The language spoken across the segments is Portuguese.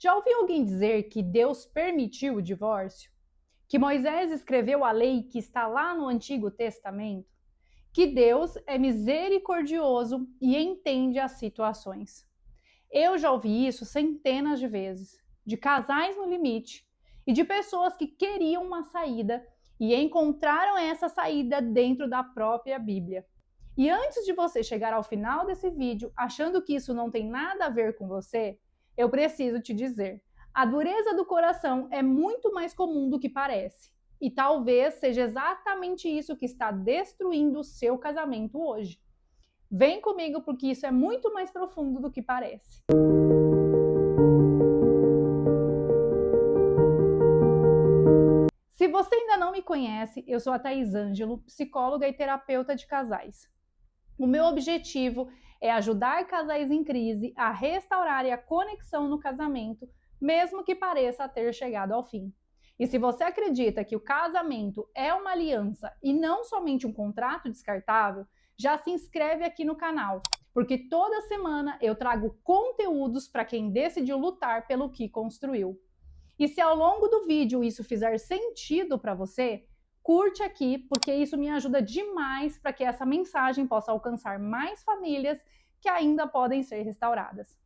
Já ouviu alguém dizer que Deus permitiu o divórcio? Que Moisés escreveu a lei que está lá no Antigo Testamento? Que Deus é misericordioso e entende as situações? Eu já ouvi isso centenas de vezes, de casais no limite e de pessoas que queriam uma saída e encontraram essa saída dentro da própria Bíblia. E antes de você chegar ao final desse vídeo achando que isso não tem nada a ver com você, eu preciso te dizer: a dureza do coração é muito mais comum do que parece. E talvez seja exatamente isso que está destruindo o seu casamento hoje. Vem comigo porque isso é muito mais profundo do que parece. Se você ainda não me conhece, eu sou a Thaís Ângelo, psicóloga e terapeuta de casais. O meu objetivo é ajudar casais em crise a restaurarem a conexão no casamento, mesmo que pareça ter chegado ao fim. E se você acredita que o casamento é uma aliança e não somente um contrato descartável, já se inscreve aqui no canal, porque toda semana eu trago conteúdos para quem decidiu lutar pelo que construiu. E se ao longo do vídeo isso fizer sentido para você, curte aqui, porque isso me ajuda demais para que essa mensagem possa alcançar mais famílias que ainda podem ser restauradas.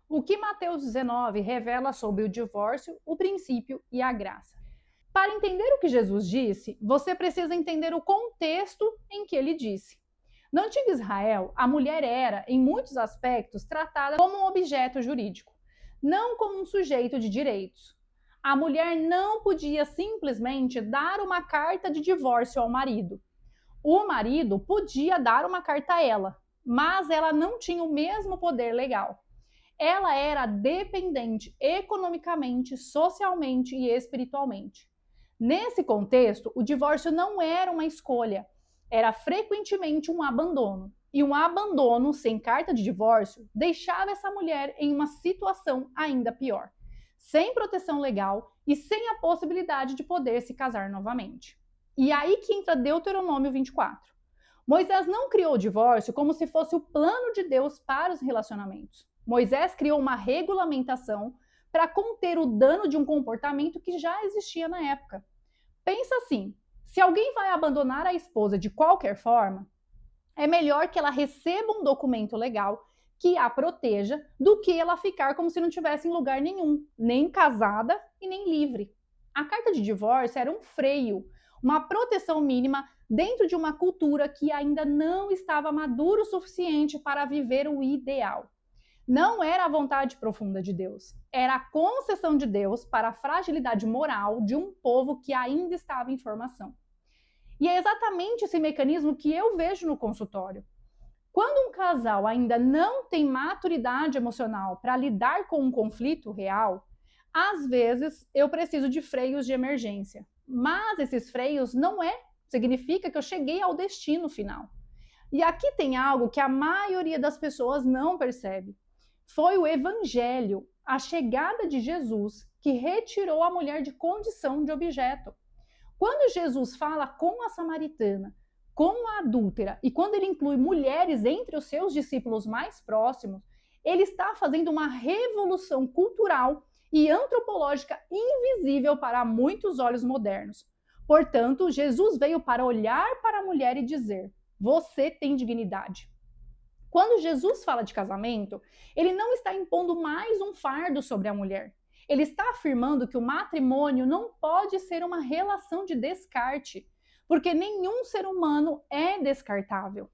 O que Mateus 19 revela sobre o divórcio, o princípio e a graça. Para entender o que Jesus disse, você precisa entender o contexto em que ele disse. No antigo Israel, a mulher era, em muitos aspectos, tratada como um objeto jurídico, não como um sujeito de direitos. A mulher não podia simplesmente dar uma carta de divórcio ao marido. O marido podia dar uma carta a ela, mas ela não tinha o mesmo poder legal. Ela era dependente economicamente, socialmente e espiritualmente. Nesse contexto, o divórcio não era uma escolha, era frequentemente um abandono. E um abandono sem carta de divórcio deixava essa mulher em uma situação ainda pior, sem proteção legal e sem a possibilidade de poder se casar novamente. E aí que entra Deuteronômio 24. Moisés não criou o divórcio como se fosse o plano de Deus para os relacionamentos. Moisés criou uma regulamentação para conter o dano de um comportamento que já existia na época. Pensa assim, se alguém vai abandonar a esposa de qualquer forma, é melhor que ela receba um documento legal que a proteja do que ela ficar como se não tivesse em lugar nenhum, nem casada e nem livre. A carta de divórcio era um freio, uma proteção mínima dentro de uma cultura que ainda não estava madura o suficiente para viver o ideal. Não era a vontade profunda de Deus, era a concessão de Deus para a fragilidade moral de um povo que ainda estava em formação. E é exatamente esse mecanismo que eu vejo no consultório. Quando um casal ainda não tem maturidade emocional para lidar com um conflito real, às vezes eu preciso de freios de emergência. Mas esses freios não significa que eu cheguei ao destino final. E aqui tem algo que a maioria das pessoas não percebe. Foi o Evangelho, a chegada de Jesus, que retirou a mulher de condição de objeto. Quando Jesus fala com a samaritana, com a adúltera, e quando ele inclui mulheres entre os seus discípulos mais próximos, ele está fazendo uma revolução cultural e antropológica invisível para muitos olhos modernos. Portanto, Jesus veio para olhar para a mulher e dizer: você tem dignidade. Quando Jesus fala de casamento, ele não está impondo mais um fardo sobre a mulher. Ele está afirmando que o matrimônio não pode ser uma relação de descarte, porque nenhum ser humano é descartável.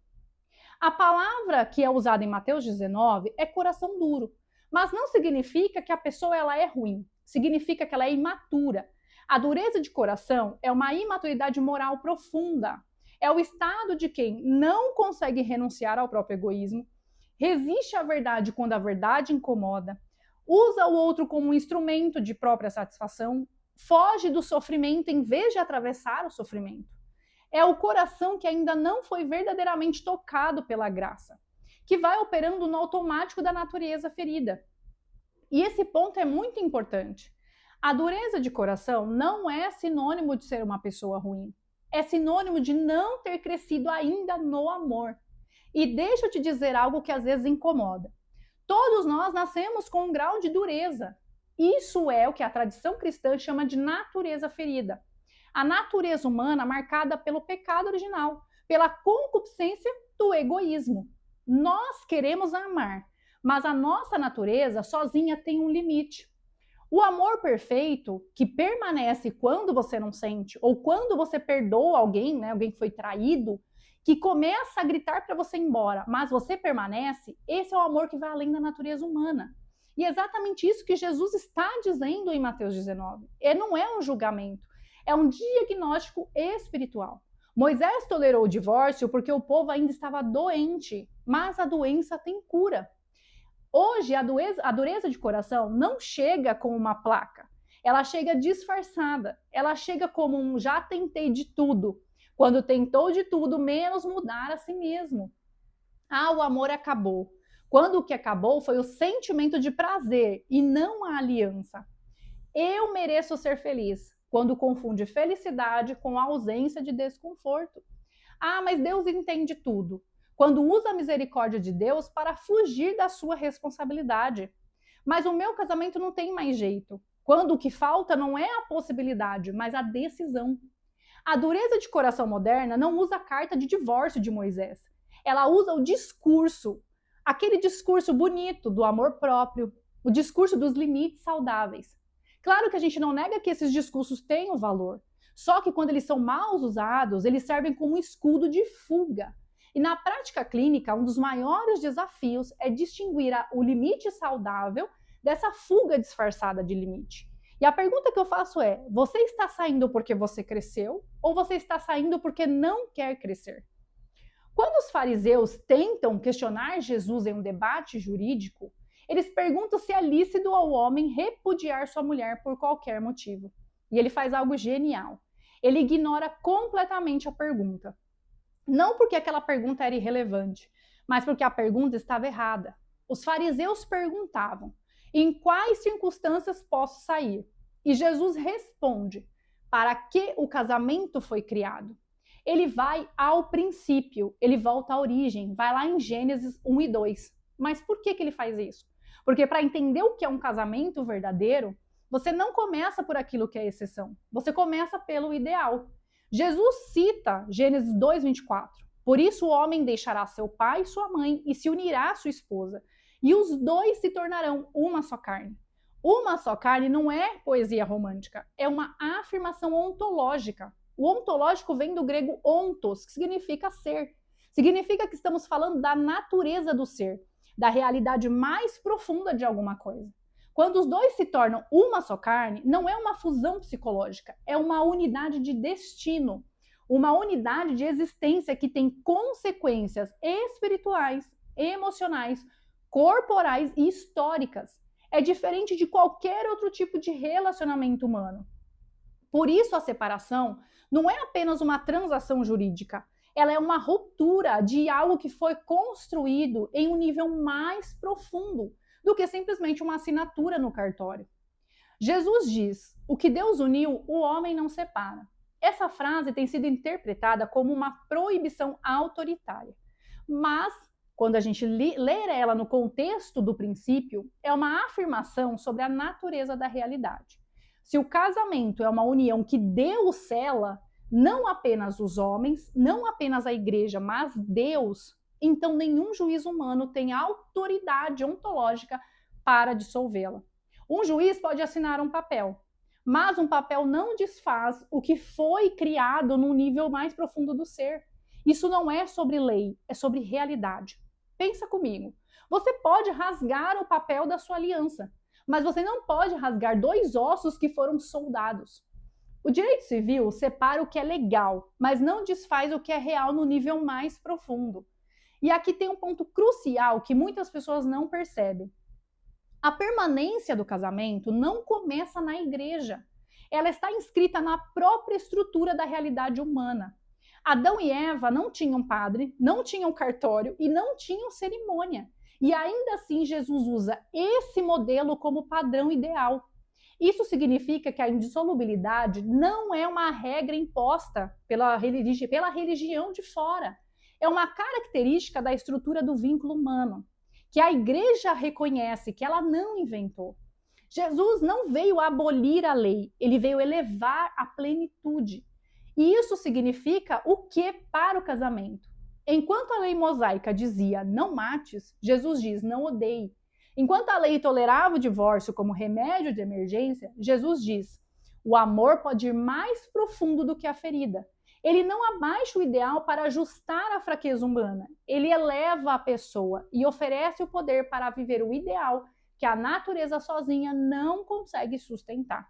A palavra que é usada em Mateus 19 é coração duro, mas não significa que a pessoa ela é ruim, significa que ela é imatura. A dureza de coração é uma imaturidade moral profunda. É o estado de quem não consegue renunciar ao próprio egoísmo, resiste à verdade quando a verdade incomoda, usa o outro como um instrumento de própria satisfação, foge do sofrimento em vez de atravessar o sofrimento. É o coração que ainda não foi verdadeiramente tocado pela graça, que vai operando no automático da natureza ferida. E esse ponto é muito importante. A dureza de coração não é sinônimo de ser uma pessoa ruim. É sinônimo de não ter crescido ainda no amor. E deixa eu te dizer algo que às vezes incomoda. Todos nós nascemos com um grau de dureza. Isso é o que a tradição cristã chama de natureza ferida. A natureza humana marcada pelo pecado original, pela concupiscência do egoísmo. Nós queremos amar, mas a nossa natureza sozinha tem um limite. O amor perfeito, que permanece quando você não sente, ou quando você perdoa alguém, né, alguém que foi traído, que começa a gritar para você ir embora, mas você permanece, esse é o amor que vai além da natureza humana. E é exatamente isso que Jesus está dizendo em Mateus 19. E não é um julgamento, é um diagnóstico espiritual. Moisés tolerou o divórcio porque o povo ainda estava doente, mas a doença tem cura. Hoje, a dureza de coração não chega com uma placa, ela chega disfarçada, ela chega como um já tentei de tudo, quando tentou de tudo, menos mudar a si mesmo. Ah, o amor acabou. Quando o que acabou foi o sentimento de prazer e não a aliança. Eu mereço ser feliz, quando confunde felicidade com a ausência de desconforto. Ah, mas Deus entende tudo. Quando usa a misericórdia de Deus para fugir da sua responsabilidade. Mas o meu casamento não tem mais jeito. Quando o que falta não é a possibilidade, mas a decisão. A dureza de coração moderna não usa a carta de divórcio de Moisés. Ela usa o discurso, aquele discurso bonito do amor próprio, o discurso dos limites saudáveis. Claro que a gente não nega que esses discursos tenham valor, só que quando eles são mal usados, eles servem como um escudo de fuga. E na prática clínica, um dos maiores desafios é distinguir o limite saudável dessa fuga disfarçada de limite. E a pergunta que eu faço é: você está saindo porque você cresceu ou você está saindo porque não quer crescer? Quando os fariseus tentam questionar Jesus em um debate jurídico, eles perguntam se é lícito ao homem repudiar sua mulher por qualquer motivo. E ele faz algo genial. Ele ignora completamente a pergunta. Não porque aquela pergunta era irrelevante, mas porque a pergunta estava errada. Os fariseus perguntavam: em quais circunstâncias posso sair? E Jesus responde: para que o casamento foi criado? Ele vai ao princípio, ele volta à origem, vai lá em Gênesis 1 e 2. Mas por que ele faz isso? Porque para entender o que é um casamento verdadeiro, você não começa por aquilo que é exceção, você começa pelo ideal. Jesus cita Gênesis 2:24. Por isso o homem deixará seu pai e sua mãe e se unirá à sua esposa, e os dois se tornarão uma só carne. Uma só carne não é poesia romântica, é uma afirmação ontológica. O ontológico vem do grego ontos, que significa ser. Significa que estamos falando da natureza do ser, da realidade mais profunda de alguma coisa. Quando os dois se tornam uma só carne, não é uma fusão psicológica, é uma unidade de destino, uma unidade de existência que tem consequências espirituais, emocionais, corporais e históricas. É diferente de qualquer outro tipo de relacionamento humano. Por isso a separação não é apenas uma transação jurídica, ela é uma ruptura de algo que foi construído em um nível mais profundo do que simplesmente uma assinatura no cartório. Jesus diz: o que Deus uniu, o homem não separa. Essa frase tem sido interpretada como uma proibição autoritária. Mas, quando a gente lê ela no contexto do princípio, é uma afirmação sobre a natureza da realidade. Se o casamento é uma união que Deus sela, não apenas os homens, não apenas a igreja, mas Deus, então nenhum juiz humano tem autoridade ontológica para dissolvê-la. Um juiz pode assinar um papel, mas um papel não desfaz o que foi criado no nível mais profundo do ser. Isso não é sobre lei, é sobre realidade. Pensa comigo. Você pode rasgar o papel da sua aliança, mas você não pode rasgar dois ossos que foram soldados. O direito civil separa o que é legal, mas não desfaz o que é real no nível mais profundo. E aqui tem um ponto crucial que muitas pessoas não percebem. A permanência do casamento não começa na igreja. Ela está inscrita na própria estrutura da realidade humana. Adão e Eva não tinham padre, não tinham cartório e não tinham cerimônia. E ainda assim Jesus usa esse modelo como padrão ideal. Isso significa que a indissolubilidade não é uma regra imposta pela religião de fora. É uma característica da estrutura do vínculo humano, que a igreja reconhece que ela não inventou. Jesus não veio abolir a lei, ele veio elevar a plenitude. E isso significa o que para o casamento? Enquanto a lei mosaica dizia não mates, Jesus diz não odeie. Enquanto a lei tolerava o divórcio como remédio de emergência, Jesus diz o amor pode ir mais profundo do que a ferida. Ele não abaixa o ideal para ajustar a fraqueza humana. Ele eleva a pessoa e oferece o poder para viver o ideal que a natureza sozinha não consegue sustentar.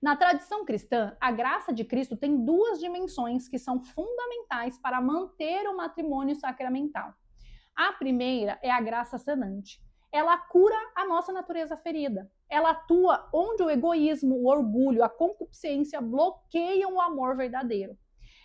Na tradição cristã, a graça de Cristo tem duas dimensões que são fundamentais para manter o matrimônio sacramental. A primeira é a graça sanante. Ela cura a nossa natureza ferida. Ela atua onde o egoísmo, o orgulho, a concupiscência bloqueiam o amor verdadeiro.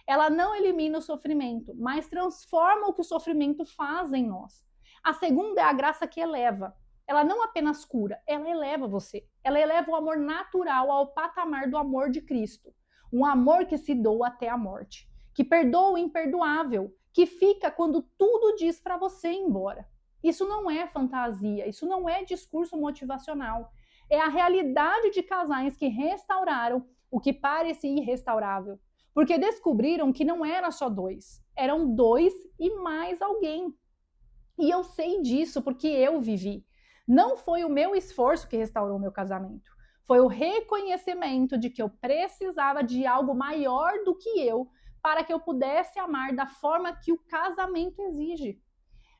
Ela não elimina o sofrimento, mas transforma o que o sofrimento faz em nós. A segunda é a graça que eleva. Ela não apenas cura, ela eleva você. Ela eleva o amor natural ao patamar do amor de Cristo. Um amor que se doa até a morte, que perdoa o imperdoável, que fica quando tudo diz para você ir embora. Isso não é fantasia, isso não é discurso motivacional. É a realidade de casais que restauraram o que parecia irrestaurável. Porque descobriram que não era só dois, eram dois e mais alguém. E eu sei disso porque eu vivi. Não foi o meu esforço que restaurou o meu casamento. Foi o reconhecimento de que eu precisava de algo maior do que eu para que eu pudesse amar da forma que o casamento exige.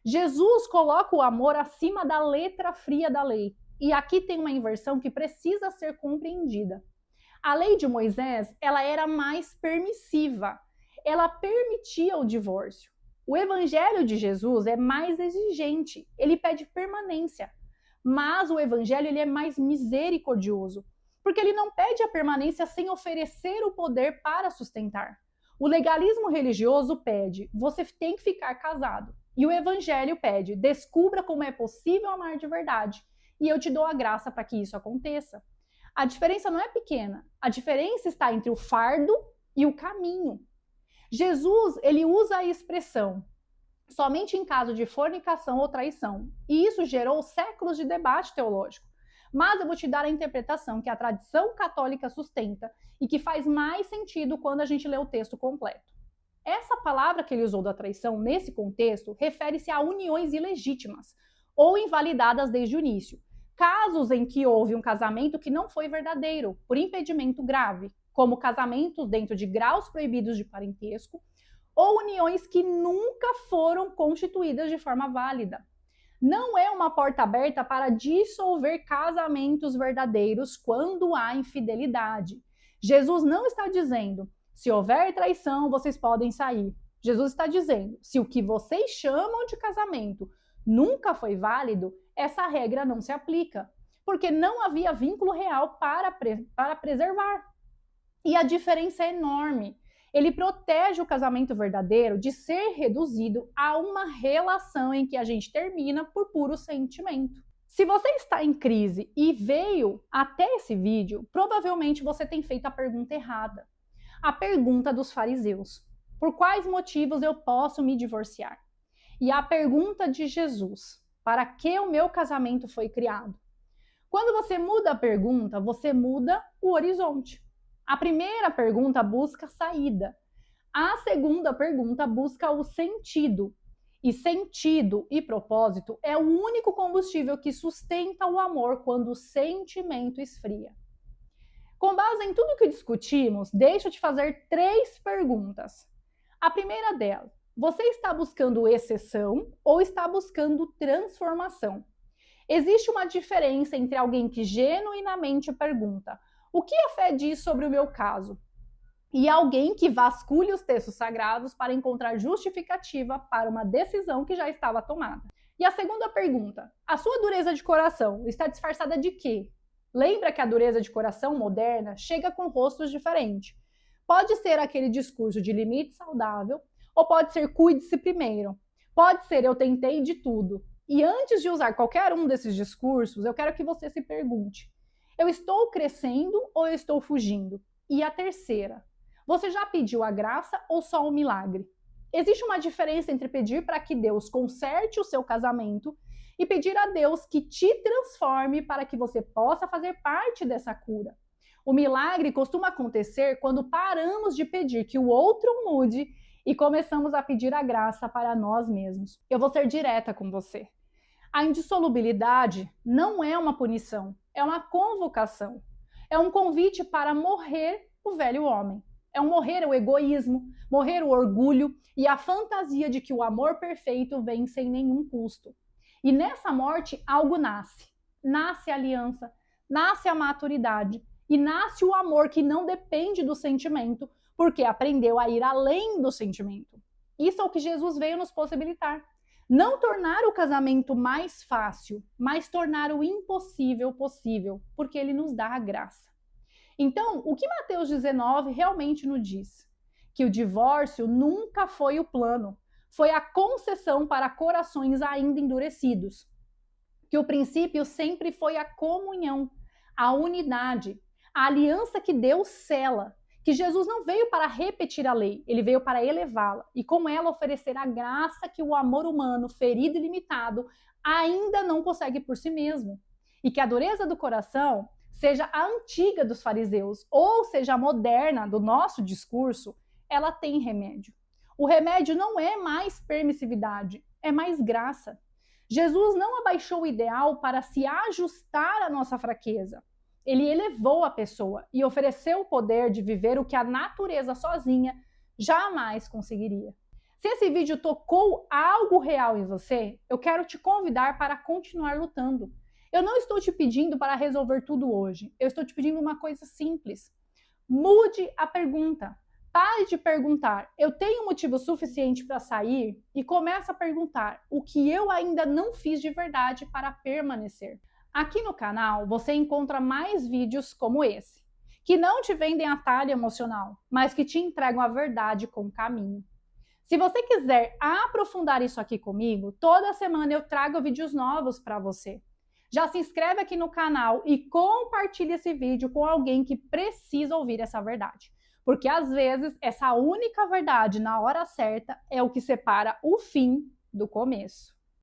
Jesus coloca o amor acima da letra fria da lei. E aqui tem uma inversão que precisa ser compreendida. A lei de Moisés, ela era mais permissiva. Ela permitia o divórcio. O evangelho de Jesus é mais exigente. Ele pede permanência. Mas o evangelho ele é mais misericordioso, porque ele não pede a permanência sem oferecer o poder para sustentar. O legalismo religioso pede, você tem que ficar casado. E o evangelho pede, descubra como é possível amar de verdade. E eu te dou a graça para que isso aconteça. A diferença não é pequena. A diferença está entre o fardo e o caminho. Jesus, ele usa a expressão somente em caso de fornicação ou traição. E isso gerou séculos de debate teológico. Mas eu vou te dar a interpretação que a tradição católica sustenta e que faz mais sentido quando a gente lê o texto completo. Essa palavra que ele usou da traição nesse contexto refere-se a uniões ilegítimas ou invalidadas desde o início. Casos em que houve um casamento que não foi verdadeiro, por impedimento grave, como casamentos dentro de graus proibidos de parentesco, ou uniões que nunca foram constituídas de forma válida. Não é uma porta aberta para dissolver casamentos verdadeiros quando há infidelidade. Jesus não está dizendo, se houver traição, vocês podem sair. Jesus está dizendo, se o que vocês chamam de casamento nunca foi válido, essa regra não se aplica, porque não havia vínculo real para preservar. E a diferença é enorme. Ele protege o casamento verdadeiro de ser reduzido a uma relação em que a gente termina por puro sentimento. Se você está em crise e veio até esse vídeo, provavelmente você tem feito a pergunta errada. A pergunta dos fariseus. Por quais motivos eu posso me divorciar? E a pergunta de Jesus. Para que o meu casamento foi criado? Quando você muda a pergunta, você muda o horizonte. A primeira pergunta busca saída. A segunda pergunta busca o sentido. E sentido e propósito é o único combustível que sustenta o amor quando o sentimento esfria. Com base em tudo que discutimos, deixa eu te fazer 3 perguntas. A primeira delas, você está buscando exceção ou está buscando transformação? Existe uma diferença entre alguém que genuinamente pergunta: o que a fé diz sobre o meu caso? E alguém que vasculha os textos sagrados para encontrar justificativa para uma decisão que já estava tomada. E a segunda pergunta, a sua dureza de coração está disfarçada de quê? Lembra que a dureza de coração moderna chega com rostos diferentes. Pode ser aquele discurso de limite saudável, ou pode ser cuide-se primeiro. Pode ser eu tentei de tudo. E antes de usar qualquer um desses discursos, eu quero que você se pergunte: eu estou crescendo ou eu estou fugindo? E a terceira, você já pediu a graça ou só um milagre? Existe uma diferença entre pedir para que Deus conserte o seu casamento e pedir a Deus que te transforme para que você possa fazer parte dessa cura. O milagre costuma acontecer quando paramos de pedir que o outro mude e começamos a pedir a graça para nós mesmos. Eu vou ser direta com você. A indissolubilidade não é uma punição, é uma convocação. É um convite para morrer o velho homem. É um morrer o egoísmo, morrer o orgulho e a fantasia de que o amor perfeito vem sem nenhum custo. E nessa morte algo nasce. Nasce a aliança, nasce a maturidade e nasce o amor que não depende do sentimento, porque aprendeu a ir além do sentimento. Isso é o que Jesus veio nos possibilitar. Não tornar o casamento mais fácil, mas tornar o impossível possível, porque ele nos dá a graça. Então, o que Mateus 19 realmente nos diz? Que o divórcio nunca foi o plano, foi a concessão para corações ainda endurecidos. Que o princípio sempre foi a comunhão, a unidade, a aliança que Deus sela. Que Jesus não veio para repetir a lei, ele veio para elevá-la e com ela oferecer a graça que o amor humano, ferido e limitado, ainda não consegue por si mesmo. E que a dureza do coração seja a antiga dos fariseus ou seja a moderna do nosso discurso, ela tem remédio. O remédio não é mais permissividade, é mais graça. Jesus não abaixou o ideal para se ajustar à nossa fraqueza. Ele elevou a pessoa e ofereceu o poder de viver o que a natureza sozinha jamais conseguiria. Se esse vídeo tocou algo real em você, eu quero te convidar para continuar lutando. Eu não estou te pedindo para resolver tudo hoje. Eu estou te pedindo uma coisa simples. Mude a pergunta. Pare de perguntar, eu tenho motivo suficiente para sair? E comece a perguntar, o que eu ainda não fiz de verdade para permanecer? Aqui no canal você encontra mais vídeos como esse, que não te vendem atalho emocional, mas que te entregam a verdade com caminho. Se você quiser aprofundar isso aqui comigo, toda semana eu trago vídeos novos para você. Já se inscreve aqui no canal e compartilhe esse vídeo com alguém que precisa ouvir essa verdade. Porque às vezes essa única verdade na hora certa é o que separa o fim do começo.